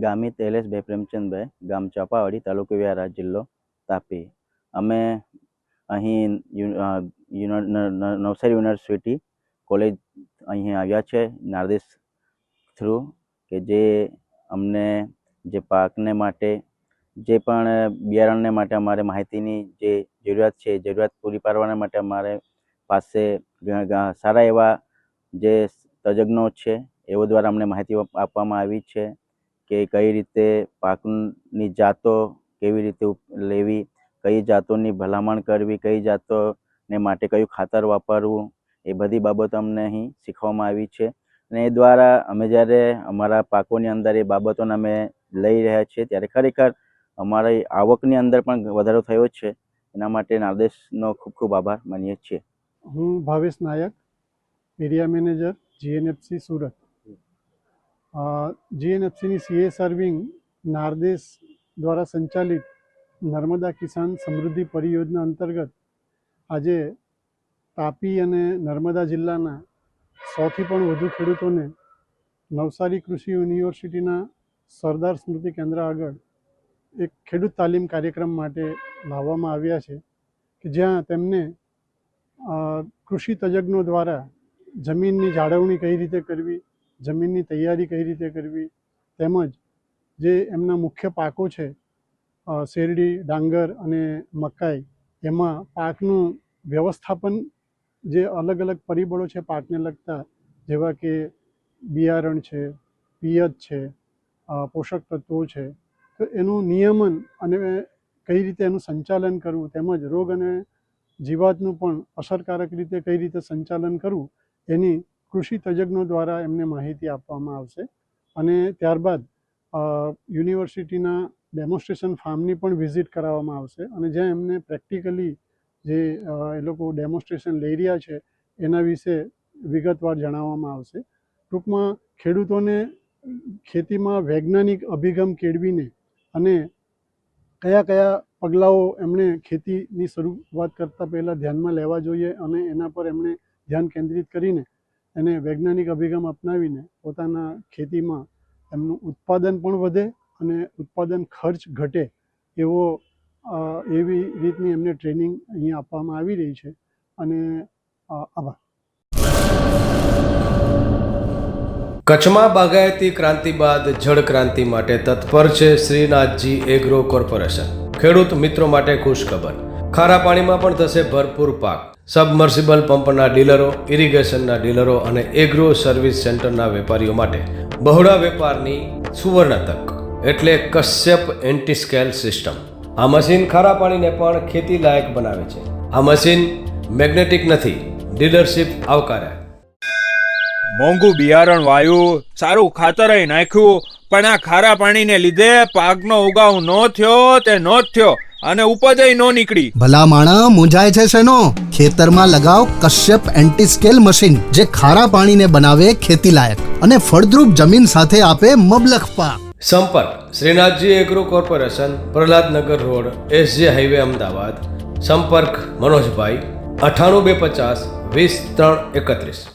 ગામિત એલેશભાઈ પ્રેમચંદભાઈ, ગામ ચાપાવાડી, તાલુકો વ્યારા, જિલ્લો તાપી. અમે અહીં નવસારી યુનિવર્સિટી કોલેજ અહીં આવ્યા છે નારદેશ થ્રુ, કે જે અમને જે પાકને માટે જે પણ બિયારણને માટે અમારે માહિતીની જે જરૂરિયાત છે એ જરૂરિયાત પૂરી પાડવાના માટે અમારે પાસે સારા એવા જે તજજ્ઞો છે એવો દ્વારા અમને માહિતી આપવામાં આવી છે કે કઈ રીતે પાકની જાતો કેવી રીતે લેવી, કઈ જાતોની ભલામણ કરવી, કઈ જાતોને માટે કયું ખાતર વાપરવું, એ બધી બાબતો અમને અહીં શીખવામાં આવી છે. અને એ દ્વારા અમે જ્યારે અમારા પાકોની અંદર એ બાબતોને અમે લઈ રહ્યા છીએ ત્યારે ખરેખર અમારી આવકની અંદર પણ વધારો થયો છે. એના માટે નારદેશનો ખૂબ ખૂબ આભાર માનીએ છીએ. હું Bhavesh Nayak, area manager, GNFC Surat. જીએનએફસીની CSR વિંગ નારદેશ દ્વારા સંચાલિત નર્મદા કિસાન સમૃદ્ધિ પરિયોજના અંતર્ગત આજે તાપી અને નર્મદા જિલ્લાના 100થી પણ વધુ ખેડૂતોને નવસારી કૃષિ યુનિવર્સિટીના સરદાર સ્મૃતિ કેન્દ્ર આગળ એક ખેડૂત તાલીમ કાર્યક્રમ માટે લાવવામાં આવ્યા છે, કે જ્યાં તેમને કૃષિ તજજ્ઞો દ્વારા જમીનની જાળવણી કઈ રીતે કરવી, જમીનની તૈયારી કઈ રીતે કરવી, તેમજ જે એમના મુખ્ય પાકો છે શેરડી, ડાંગર અને મકાઈ, એમાં પાકનું વ્યવસ્થાપન, જે અલગ અલગ પરિબળો છે પાકને લગતા, જેવા કે બિયારણ છે, પિયત છે, પોષક તત્વો છે, તો એનું નિયમન અને કઈ રીતે એનું સંચાલન કરવું, તેમજ રોગ અને જીવાતનું પણ અસરકારક રીતે કઈ રીતે સંચાલન કરવું, એની કૃષિ તજજ્ઞો દ્વારા એમને માહિતી આપવામાં આવશે. અને ત્યારબાદ યુનિવર્સિટીના ડેમોન્સ્ટ્રેશન ફાર્મની પણ વિઝિટ કરાવવામાં આવશે, અને જ્યાં એમને પ્રેક્ટિકલી જે એ લોકો ડેમોન્સ્ટ્રેશન લઈ રહ્યા છે એના વિશે વિગતવાર જણાવવામાં આવશે. ટૂંકમાં ખેડૂતોને ખેતીમાં વૈજ્ઞાનિક અભિગમ કેળવીને અને કયા કયા પગલાઓ એમણે ખેતીની શરૂઆત કરતાં પહેલાં ધ્યાનમાં લેવા જોઈએ અને એના પર એમણે ધ્યાન કેન્દ્રિત કરીને એને વૈજ્ઞાનિક અભિગમ અપનાવીને પોતાના ખેતીમાં એમનું ઉત્પાદન પણ વધે અને ઉત્પાદન ખર્ચ ઘટે એવી રીતની એમને ટ્રેનિંગ અહીંયા આપવામાં આવી રહી છે. અને આભાર. કચ્છમાં બાગાયતી ક્રાંતિ બાદ જળ ક્રાંતિ માટે તત્પર છે શ્રીનાથજી એગ્રો કોર્પોરેશન. ખેડૂત મિત્રો માટે ખુશખબર, ખારા પાણીમાં પણ થશે ભરપૂર પાક. સબમર્સિબલ પંપના ડીલરો, ઇરિગેશનના ડીલરો અને એગ્રો સર્વિસ સેન્ટરના વેપારીઓ માટે બહોળા વેપારની સુવર્ણ તક, એટલે કશ્યપ એન્ટીસ્કેલ સિસ્ટમ. આ મશીન ખારા પાણીને પણ ખેતી લાયક બનાવે છે. આ મશીન મેગ્નેટિક નથી, ડીલરશીપ આવકારે. મોંઘું બિયારણ વાયું, સારું ખાતર નાખ્યું, પણ આ ખારા પાણીને લીધે પાકનો ઉગાવ નો થયો તે નો જ થયો અને ઉપજ નો નીકળી. ભલા માણા મૂંઝાય છે શેનો? ખેતરમાં લગાવ કશ્યપ એન્ટીસ્કેલ મશીન, જે ખારા પાણીને બનાવે ખેતી લાયક અને ફળદ્રુપ જમીન સાથે આપે મબલખ પાક. સંપર્ક Shrinathji agro corporation, Prahlad Nagar road, SJ highway, Ahmedabad. સંપર્ક મનોજભાઈ, 98 250 20 331.